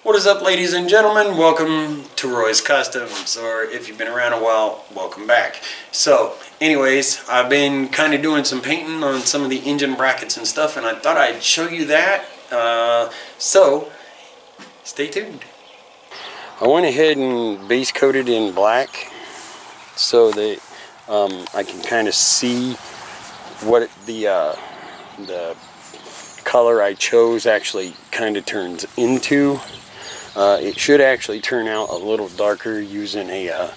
What is up, ladies and gentlemen? Welcome to Roy's Customs, or if you've been around a while, welcome back. So anyways, I've been kind of doing some painting on some of the engine brackets and stuff, and I thought I'd show you that. So stay tuned. I went ahead and base coated in black so that I can kind of see what the color I chose actually kind of turns into. It should actually turn out a little darker using a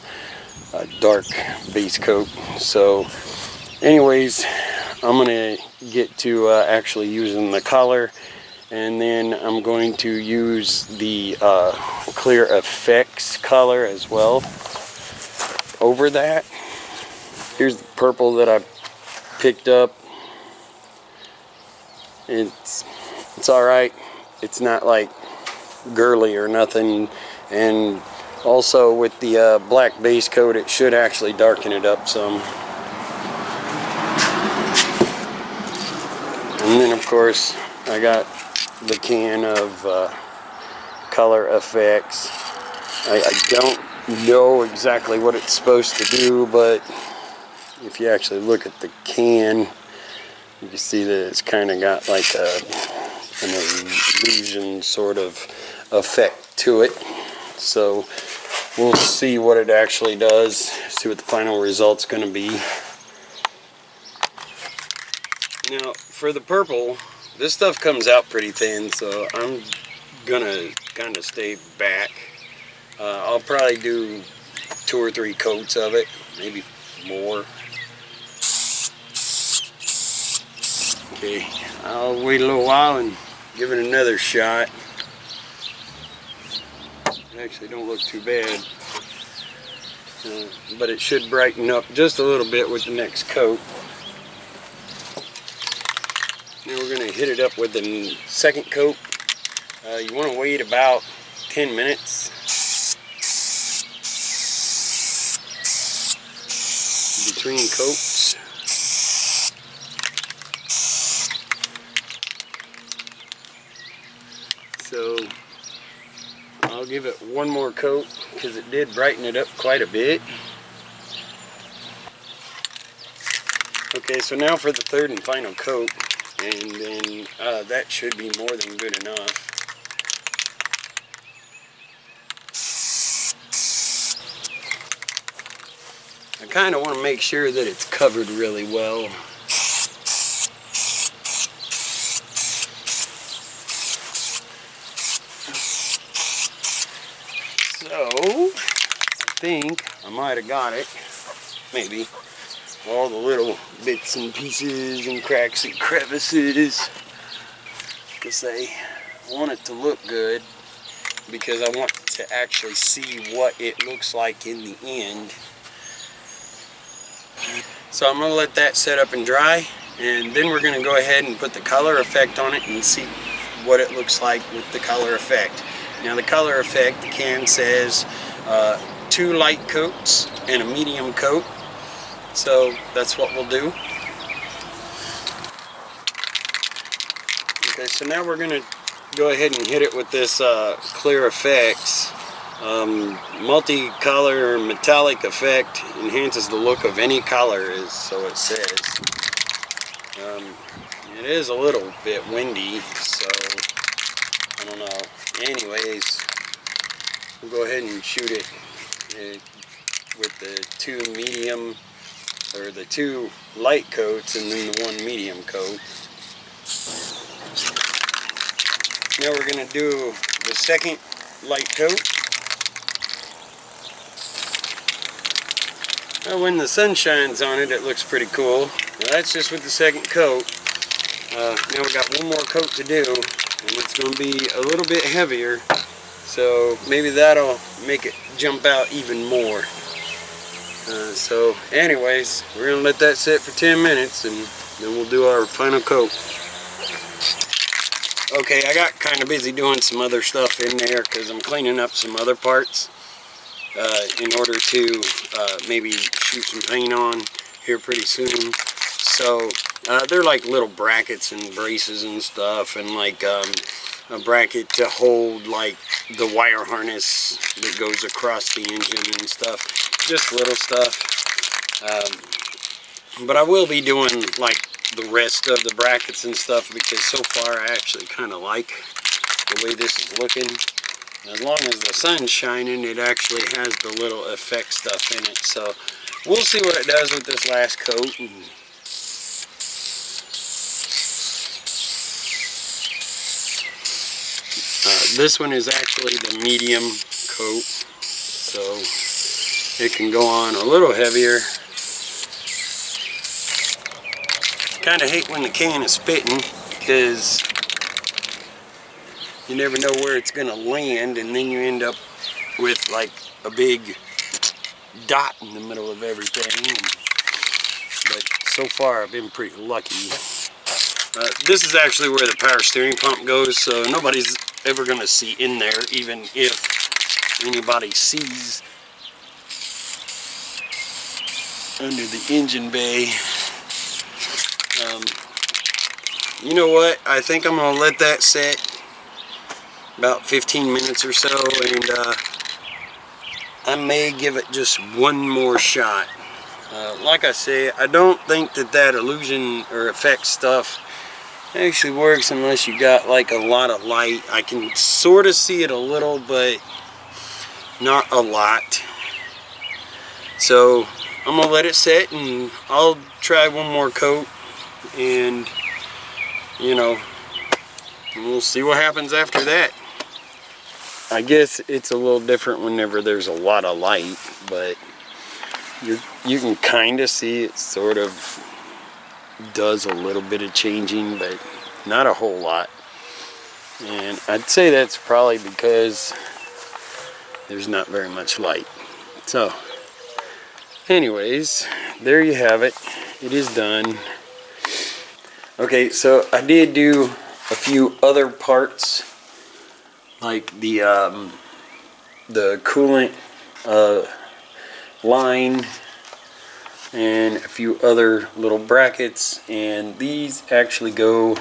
dark base coat. So anyways, I'm going to get to actually using the color, and then I'm going to use the clear effects color as well over that. Here's the purple that I picked up. It's alright. It's not like girly or nothing, and also with the black base coat it should actually darken it up some. And then of course I got the can of color effects. I don't know exactly what it's supposed to do, but if you actually look at the can, you can see that it's kind of got like an illusion sort of effect to it. So we'll see what it actually does, see what the final result's going to be. Now for the purple, this stuff comes out pretty thin, so I'm gonna kind of stay back. I'll probably do 2 or 3 coats of it, maybe more. Okay, I'll wait a little while and give it another shot. Actually don't look too bad, but it should brighten up just a little bit with the next coat. Now we're going to hit it up with the second coat. You want to wait about 10 minutes between coats. So I'll give it one more coat because it did brighten it up quite a bit. Okay, so now for the third and final coat, and then that should be more than good enough. I kind of want to make sure that it's covered really well. So, I think I might have got it, maybe. All the little bits and pieces and cracks and crevices. Because I want it to look good, because I want to actually see what it looks like in the end. So I'm going to let that set up and dry, and then we're going to go ahead and put the color effect on it and see what it looks like with the color effect. Now the color effect, the can says 2 light coats and a medium coat. So that's what we'll do. Okay, so now we're going to go ahead and hit it with this clear effects. Multicolor metallic effect enhances the look of any color, is so it says. It is a little bit windy, so I don't know. Anyways, we'll go ahead and shoot it with the 2 medium, or the 2 light coats, and then the 1 medium coat. Now we're going to do the second light coat. Now when the sun shines on it, it looks pretty cool. Now that's just with the second coat. Now we got 1 more coat to do, and it's going to be a little bit heavier, so maybe that'll make it jump out even more. So anyways, we're going to let that sit for 10 minutes, and then we'll do our final coat. Okay, I got kind of busy doing some other stuff in there because I'm cleaning up some other parts in order to maybe shoot some paint on here pretty soon. So They're like little brackets and braces and stuff, and like a bracket to hold like the wire harness that goes across the engine and stuff. Just little stuff. But I will be doing like the rest of the brackets and stuff, because so far I actually kind of like the way this is looking. As long as the sun's shining, it actually has the little effect stuff in it. So we'll see what it does with this last coat. This one is actually the medium coat, so it can go on a little heavier. Kind of hate when the can is spitting, because you never know where it's going to land, and then you end up with like a big dot in the middle of everything. But so far I've been pretty lucky. This is actually where the power steering pump goes, so nobody's ever going to see in there, even if anybody sees under the engine bay. You know what? I think I'm going to let that set about 15 minutes or so, and I may give it just one more shot. Like I say, I don't think that illusion or effect stuff actually works unless you got like a lot of light. I can sort of see it a little, but not a lot. So I'm gonna let it set, and I'll try one more coat, and you know, we'll see what happens after that. I guess it's a little different whenever there's a lot of light, but you can kind of see it sort of does a little bit of changing, but not a whole lot. And I'd say that's probably because there's not very much light. So anyways, there you have it. It is done. Okay, so I did do a few other parts, like the coolant line and a few other little brackets, and these actually go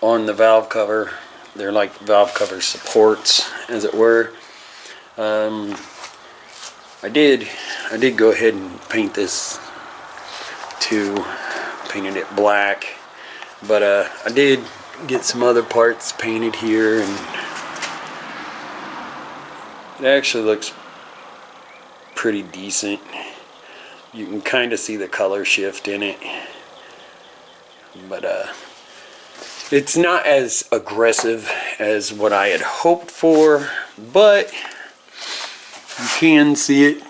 on the valve cover. They're like valve cover supports, as it were. I did go ahead and paint this too. Painted it black, but I did get some other parts painted here, and it actually looks pretty decent. You can kind of see the color shift in it, but it's not as aggressive as what I had hoped for, but you can see it.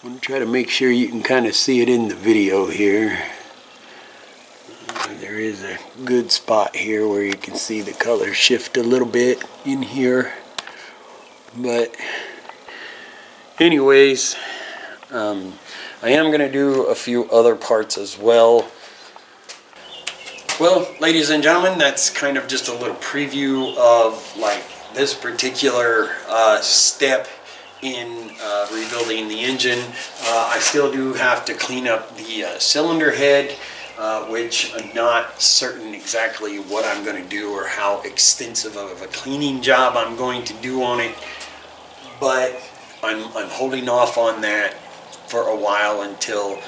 I'm going to try to make sure you can kind of see it in the video here. There is a good spot here where you can see the color shift a little bit in here. But anyways, I am going to do a few other parts as well. Well, ladies and gentlemen, that's kind of just a little preview of like this particular step in rebuilding the engine. I still do have to clean up the cylinder head, which I'm not certain exactly what I'm going to do or how extensive of a cleaning job I'm going to do on it, but I'm holding off on that for a while until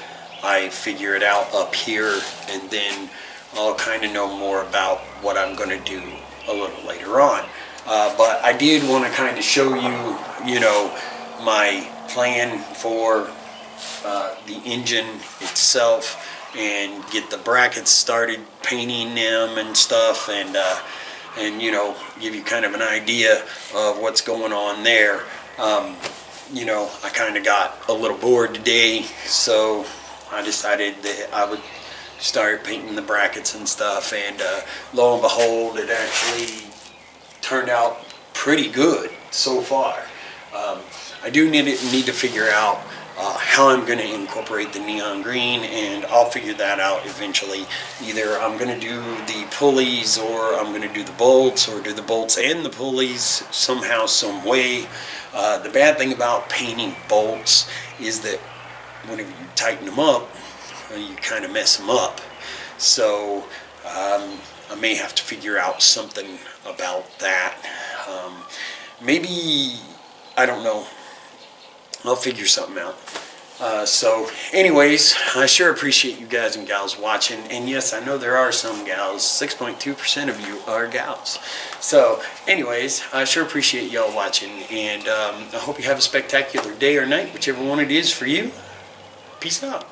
I figure it out up here, and then I'll kind of know more about what I'm going to do a little later on. But I did want to kind of show you, you know, my plan for the engine itself, and get the brackets started, painting them and stuff, and you know, give you kind of an idea of what's going on there. You know, I kind of got a little bored today, so I decided that I would start painting the brackets and stuff, and lo and behold, it actually turned out pretty good so far. I do need to figure out how I'm going to incorporate the neon green, and I'll figure that out eventually. Either I'm going to do the pulleys, or I'm going to do the bolts, or do the bolts and the pulleys somehow, some way. The bad thing about painting bolts is that whenever you tighten them up, you kind of mess them up. So I may have to figure out something about that. Maybe, I don't know. I'll figure something out. So anyways, I sure appreciate you guys and gals watching. And yes, I know there are some gals. 6.2% of you are gals. So anyways, I sure appreciate y'all watching. And I hope you have a spectacular day or night, whichever one it is for you. Peace out.